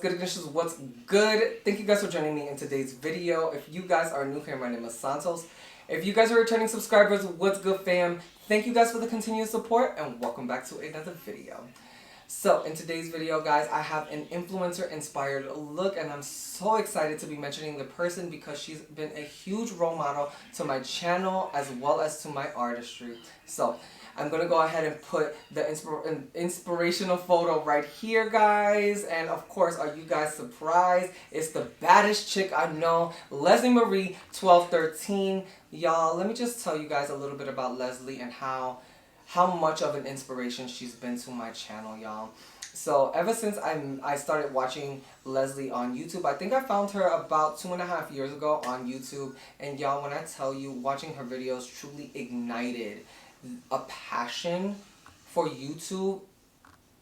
good, Ignitions? What's good? Thank you guys for joining me in today's video. If you guys are new here, my name is Santos. If you guys are returning subscribers, what's good, fam? Thank you guys for the continued support and welcome back to another video. So in today's video, guys, I have an influencer inspired look and I'm so excited to be mentioning the person because she's been a huge role model to my channel as well as to my artistry. So I'm going to go ahead and put the inspirational photo right here, guys. And of course, are you guys surprised? It's the baddest chick I know, Leslie Marie 1213. Y'all, let me just tell you guys a little bit about Leslie and how much of an inspiration she's been to my channel, y'all. So ever since I started watching Leslie on YouTube, I think I found her about 2.5 years ago on YouTube. And y'all, when I tell you, watching her videos truly ignited a passion for YouTube.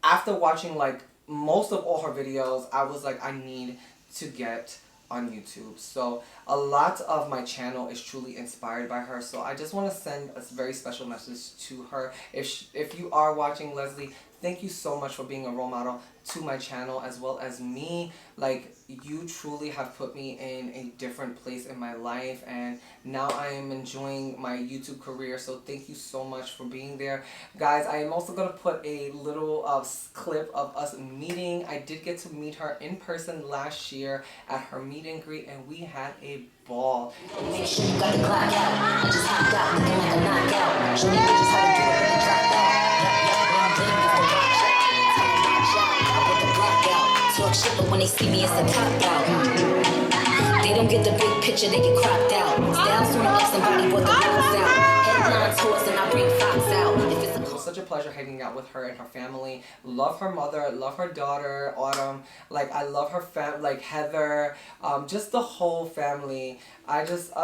After watching like most of all her videos, I was like, I need to get on YouTube. So a lot of my channel is truly inspired by her. So I just want to send a very special message to her. If you are watching, Leslie, thank you so much for being a role model to my channel as well as me. Like, you truly have put me in a different place in my life and now I am enjoying my YouTube career. So thank you so much for being there. Guys, I am also going to put a little clip of us meeting. I did get to meet her in person last year at her meet and greet and we had a ball. Make sure you got the clock out. I just hopped out, looking like a knockout. Show me bitches how to do it, really drop out. Talk shit, but when they see me, it's a cop out. They don't get the big picture, they get cropped out. Styles when I let somebody brought the box out. Headline tours and I bring Fox out. It was such a pleasure hanging out with her and her family. Love her mother, love her daughter, Autumn. Like, I love her like Heather, just the whole family. I just,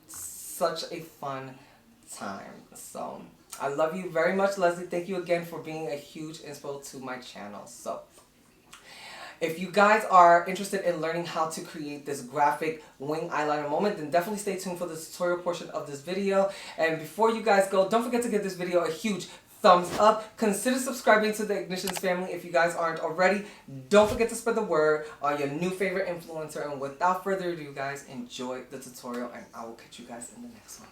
such a fun time. So, I love you very much, Leslie. Thank you again for being a huge inspo to my channel. So, if you guys are interested in learning how to create this graphic wing eyeliner moment, then definitely stay tuned for the tutorial portion of this video. And before you guys go, don't forget to give this video a huge thumbs up. Consider subscribing to the Ignitions family if you guys aren't already. Don't forget to spread the word on your new favorite influencer. And without further ado, guys, enjoy the tutorial and I will catch you guys in the next one.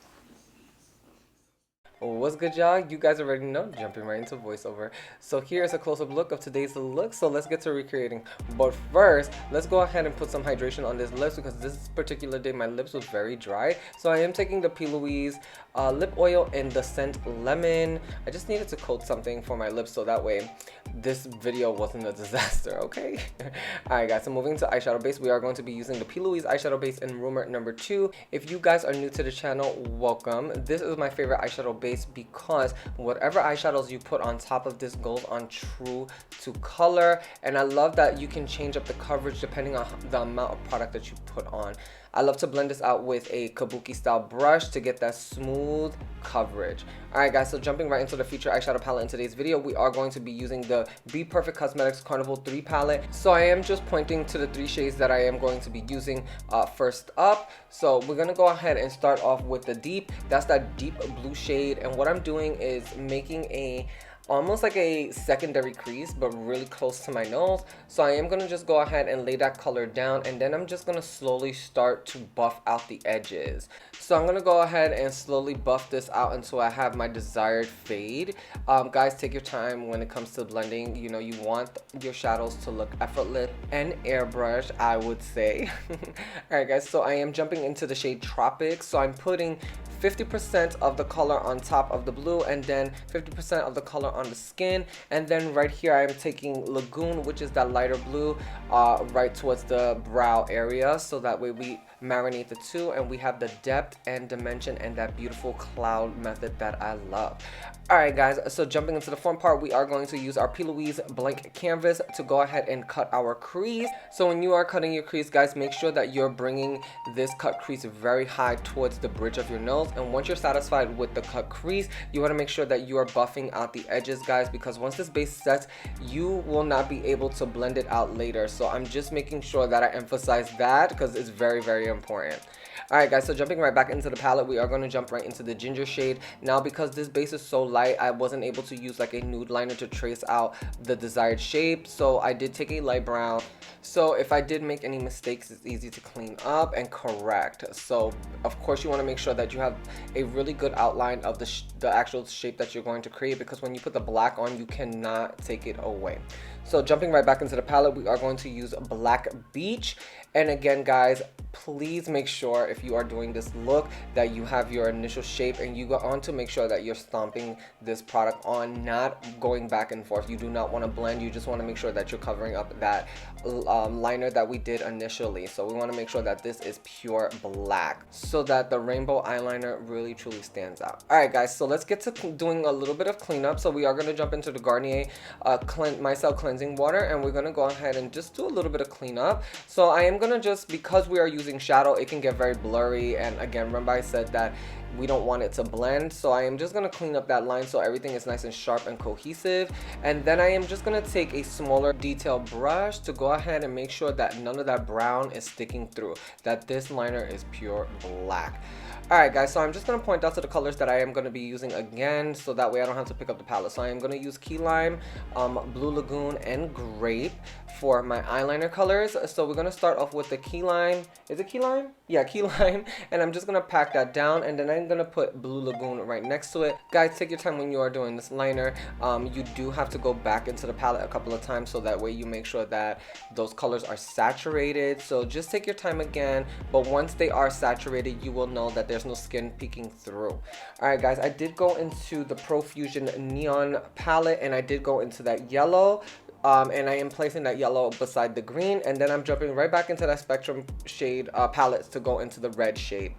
What's good, y'all? You guys already know, jumping right into voiceover. So here's a close-up look of today's look. So let's get to recreating. But first, let's go ahead and put some hydration on this lips because this particular day my lips was very dry. So I am taking the P.Louise lip oil in the scent lemon. I just needed to coat something for my lips so that way this video wasn't a disaster, okay? Alright guys, so moving to eyeshadow base, we are going to be using the P.Louise eyeshadow base in Rumor number 2. If you guys are new to the channel, welcome. This is my favorite eyeshadow base because whatever eyeshadows you put on top of this goes on true to color, and I love that you can change up the coverage depending on the amount of product that you put on. I love to blend this out with a kabuki style brush to get that smooth coverage. Alright guys, so jumping right into the feature eyeshadow palette in today's video, we are going to be using the Bperfect Cosmetics Carnival 3 palette. So I am just pointing to the 3 shades that I am going to be using first up. So we're going to go ahead and start off with the deep. That's that deep blue shade, and what I'm doing is making almost like a secondary crease but really close to my nose. So I am going to just go ahead and lay that color down and then I'm just going to slowly start to buff out the edges. So I'm going to go ahead and slowly buff this out until I have my desired fade. Guys, take your time when it comes to blending. You know, you want your shadows to look effortless and airbrush, I would say. Alright guys, so I am jumping into the shade Tropics. So I'm putting 50% of the color on top of the blue and then 50% of the color on the skin, and then right here I am taking Lagoon, which is that lighter blue, right towards the brow area, so that way we marinate the two and we have the depth and dimension and that beautiful cloud method that I love. Alright guys, so jumping into the front part, we are going to use our P.Louise blank canvas to go ahead and cut our crease. So when you are cutting your crease, guys, make sure that you're bringing this cut crease very high towards the bridge of your nose, and once you're satisfied with the cut crease, you want to make sure that you are buffing out the edges, guys, because once this base sets, you will not be able to blend it out later. So I'm just making sure that I emphasize that because it's very, very important. Alright guys, so jumping right back into the palette, we are going to jump right into the ginger shade. Now because this base is so light, I wasn't able to use like a nude liner to trace out the desired shape, so I did take a light brown. So if I did make any mistakes, it's easy to clean up and correct. So of course you want to make sure that you have a really good outline of the actual shape that you're going to create, because when you put the black on, you cannot take it away. So jumping right back into the palette, we are going to use Black Beach. And again guys, please make sure if you are doing this look that you have your initial shape, and you want to make sure that you're stomping this product on, not going back and forth. You do not want to blend, you just want to make sure that you're covering up that liner that we did initially. So we want to make sure that this is pure black so that the rainbow eyeliner really truly stands out. Alright guys, so let's get to doing a little bit of cleanup. So we are going to jump into the Garnier micellar cleansing water, and we're going to go ahead and just do a little bit of cleanup. So I am going to just, because we are using shadow, it can get very blurry, and again, remember I said that we don't want it to blend, so I am just going to clean up that line so everything is nice and sharp and cohesive. And then I am just going to take a smaller detail brush to go ahead and make sure that none of that brown is sticking through, that this liner is pure black. Alright guys, so I'm just going to point out to the colors that I am going to be using again, so that way I don't have to pick up the palette. So I am going to use Key Lime, Blue Lagoon, and Grape for my eyeliner colors. So we're going to start off with the Key Lime. Is it Key Lime? Yeah, Key Lime. And I'm just going to pack that down, and then I'm going to put Blue Lagoon right next to it. Guys, take your time when you are doing this liner. You do have to go back into the palette a couple of times, so that way you make sure that those colors are saturated. So just take your time again, but once they are saturated, you will know that there's no skin peeking through. Alright guys, I did go into the Profusion Neon palette, and I did go into that yellow. And I am placing that yellow beside the green, and then I'm jumping right back into that Spectrum shade palettes to go into the red shade.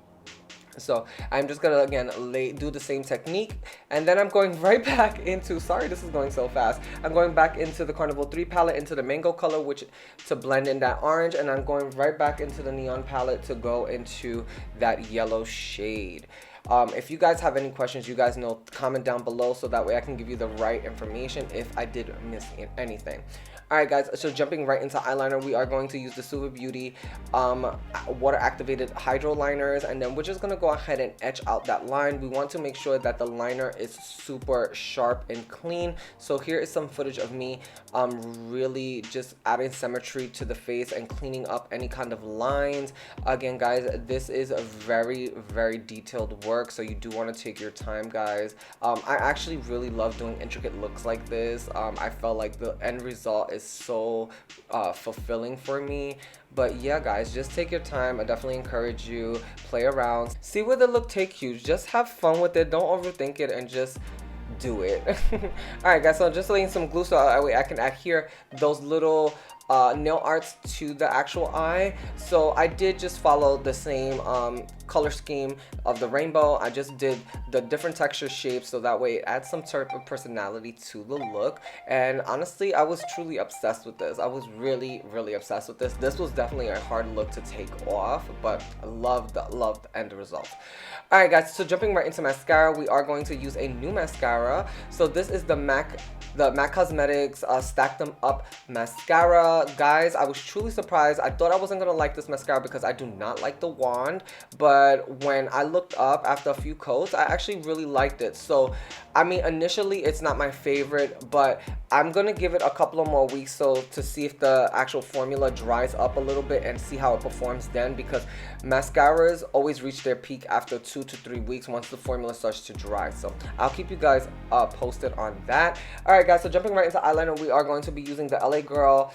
So I'm just gonna again do the same technique, and then I'm going right back into, sorry this is going so fast, I'm going back into the Carnival 3 palette, into the mango color, which to blend in that orange, and I'm going right back into the neon palette to go into that yellow shade. If you guys have any questions, you guys know, comment down below, so that way I can give you the right information if I did miss anything. Alright guys, so jumping right into eyeliner, we are going to use the Suva Beauty water activated hydro liners, and then we're just going to go ahead and etch out that line. We want to make sure that the liner is super sharp and clean. So here is some footage of me really just adding symmetry to the face and cleaning up any kind of lines. Again guys, this is a very detailed work, so you do want to take your time guys. I actually really love doing intricate looks like this. I felt like the end result is so fulfilling for me. But yeah guys, just take your time. I definitely encourage you, play around, see where the look takes you, just have fun with it, don't overthink it, and just do it. Alright guys, so just laying some glue so I can adhere those little nail arts to the actual eye. So I did just follow the same color scheme of the rainbow. I just did the different texture shapes, so that way it adds some sort of personality to the look. And honestly, I was truly obsessed with this. I was really obsessed with this. This was definitely a hard look to take off, but I loved the end result. Alright guys, so jumping right into mascara, we are going to use a new mascara. So this is the MAC Cosmetics Stack Them Up mascara. Guys, I was truly surprised. I thought I wasn't gonna like this mascara because I do not like the wand, but when I looked up after a few coats, I actually really liked it. So I mean, initially it's not my favorite, but I'm gonna give it a couple of more weeks so to see if the actual formula dries up a little bit and see how it performs then, because mascaras always reach their peak after 2 to 3 weeks once the formula starts to dry. So I'll keep you guys posted on that. Alright guys, so jumping right into eyeliner, we are going to be using the LA Girl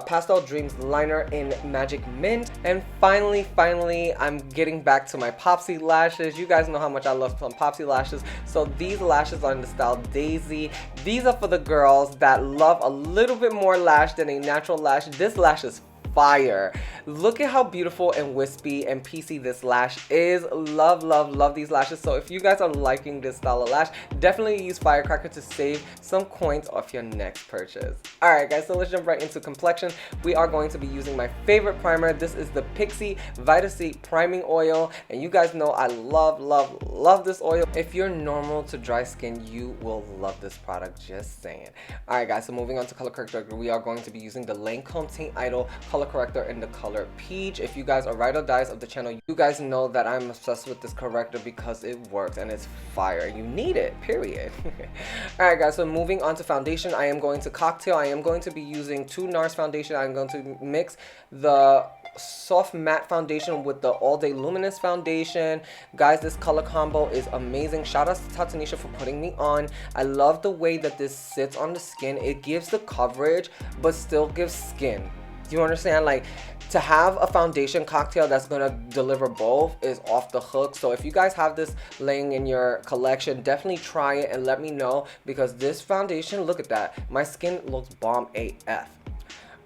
Pastel Dreams liner in Magic Mint. And finally I'm getting back to my Popsy lashes. You guys know how much I love some Popsy lashes. So these lashes are in the style Daisy. These are for the girls that love a little bit more lash than a natural lash. This lash is fire. Look at how beautiful and wispy and piecey this lash is. Love these lashes. So if you guys are liking this style of lash, definitely use Firecracker to save some coins off your next purchase. Alright guys, so let's jump right into complexion. We are going to be using my favorite primer. This is the Pixi Vita C Priming Oil, and you guys know I love this oil. If you're normal to dry skin, you will love this product, just saying. Alright guys, so moving on to color corrector, we are going to be using the Lancôme Taint Idol color corrector in the color color Peach. If you guys are ride or dies of the channel, you guys know that I'm obsessed with this corrector because it works and it's fire. You need it, period. Alright guys, so moving on to foundation, I am going to cocktail. I am going to be using 2 NARS foundation. I'm going to mix the soft matte foundation with the all day luminous foundation. Guys, this color combo is amazing. Shout out to Tatanisha for putting me on. I love the way that this sits on the skin. It gives the coverage but still gives skin. Do you understand? Like, to have a foundation cocktail that's gonna deliver both is off the hook. So if you guys have this laying in your collection, definitely try it and let me know, because this foundation, look at that, my skin looks bomb AF.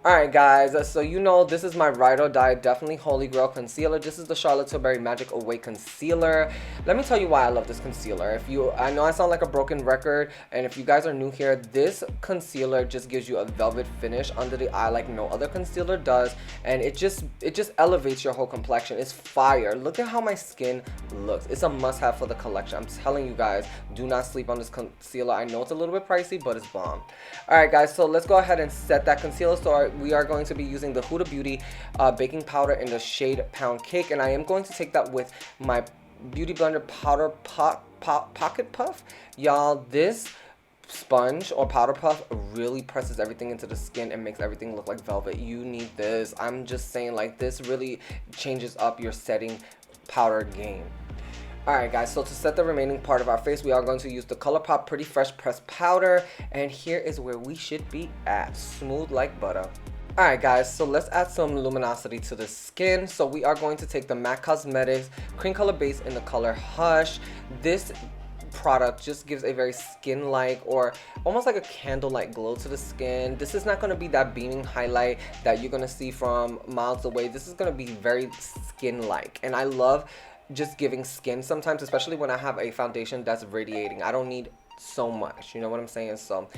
Alright guys, so you know this is my ride or die, definitely holy grail concealer. This is the Charlotte Tilbury Magic Away concealer. Let me tell you why I love this concealer. I know I sound like a broken record, and if you guys are new here, this concealer just gives you a velvet finish under the eye like no other concealer does, and it just elevates your whole complexion. It's fire. Look at how my skin looks. It's a must-have for the collection. I'm telling you guys, do not sleep on this concealer. I know it's a little bit pricey, but it's bomb. Alright guys, so let's go ahead and set that concealer. So we are going to be using the Huda Beauty baking powder in the shade Pound Cake, and I am going to take that with my Beauty Blender powder pocket puff. Y'all, this sponge or powder puff really presses everything into the skin and makes everything look like velvet. You need this. I'm just saying, like, this really changes up your setting powder game. Alright guys, so to set the remaining part of our face, we are going to use the Colourpop Pretty Fresh Pressed Powder, and here is where we should be at, smooth like butter. Alright guys, so let's add some luminosity to the skin. So we are going to take the MAC Cosmetics cream color base in the color Hush. This product just gives a very skin-like or almost like a candle-like glow to the skin. This is not going to be that beaming highlight that you're going to see from miles away. This is going to be very skin-like, and I love just giving skin sometimes, especially when I have a foundation that's radiating. I don't need so much, you know what I'm saying? So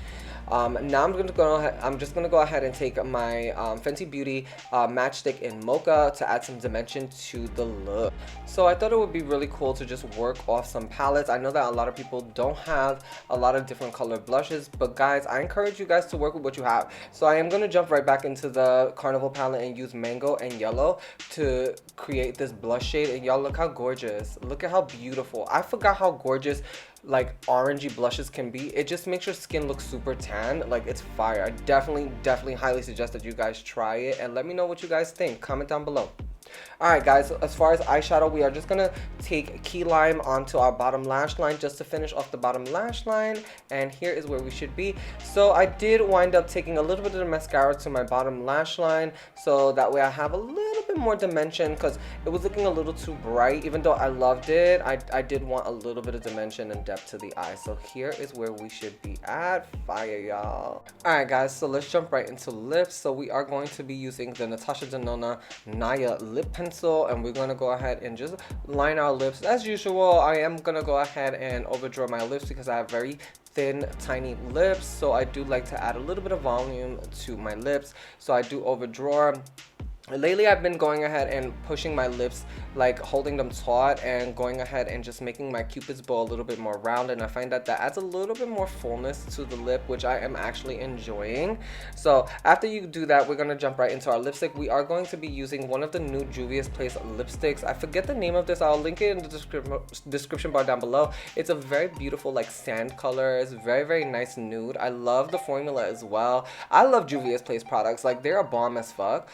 now I'm just gonna go ahead and take my Fenty Beauty matchstick in Mocha to add some dimension to the look. So I thought it would be really cool to just work off some palettes. I know that a lot of people don't have a lot of different color blushes, but guys, I encourage you guys to work with what you have. So I am gonna jump right back into the Carnival palette and use Mango and Yellow to create this blush shade. And y'all, look how gorgeous, look at how beautiful. I forgot how gorgeous like orangey blushes can be. It just makes your skin look super tan. Like, it's fire. I definitely highly suggest that you guys try it and let me know what you guys think. Comment down below. Alright guys, as far as eyeshadow, we are just gonna take key lime onto our bottom lash line just to finish off the bottom lash line, and here is where we should be. So I did wind up taking a little bit of the mascara to my bottom lash line, so that way I have a little bit more dimension, because it was looking a little too bright. Even though I loved it, I did want a little bit of dimension and depth to the eye. So here is where we should be at. Fire, y'all. Alright guys, so let's jump right into lips. So we are going to be using the Natasha Denona Naya lip pencil, and we're going to go ahead and just line our lips as usual. I am going to go ahead and overdraw my lips because I have very thin, tiny lips, so I do like to add a little bit of volume to my lips, so I do overdraw. Lately I've been going ahead and pushing my lips, like holding them taut and going ahead and just making my cupid's bow a little bit more round, and I find that that adds a little bit more fullness to the lip, which I am actually enjoying. So after you do that, we're going to jump right into our lipstick. We are going to be using one of the new Juvia's Place lipsticks. I forget the name of this. I'll link it in the description bar down below. It's a very beautiful like sand color. It's very nice nude. I love the formula as well. I love Juvia's Place products. Like, they're a bomb as fuck.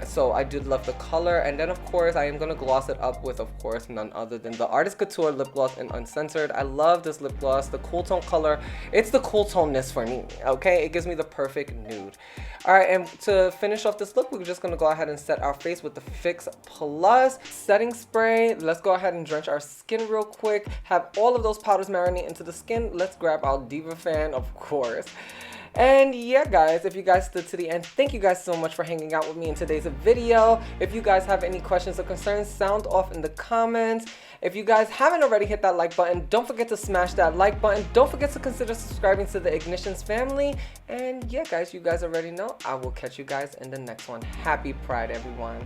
So I did love the color, and then of course I am going to gloss it up with, of course, none other than the Artist Couture lip gloss in Uncensored. I love this lip gloss. The cool tone color, it's the cool toneness for me, okay? It gives me the perfect nude. Alright, and to finish off this look, we're just going to go ahead and set our face with the Fix Plus setting spray. Let's go ahead and drench our skin real quick. Have all of those powders marinate into the skin. Let's grab our Diva fan, of course. And yeah guys, if you guys stood to the end, thank you guys so much for hanging out with me in today's video. If you guys have any questions or concerns, sound off in the comments. If you guys haven't already hit that like button, don't forget to smash that like button. Don't forget to consider subscribing to the Ignitions family. And yeah guys, you guys already know, I will catch you guys in the next one. Happy Pride, everyone.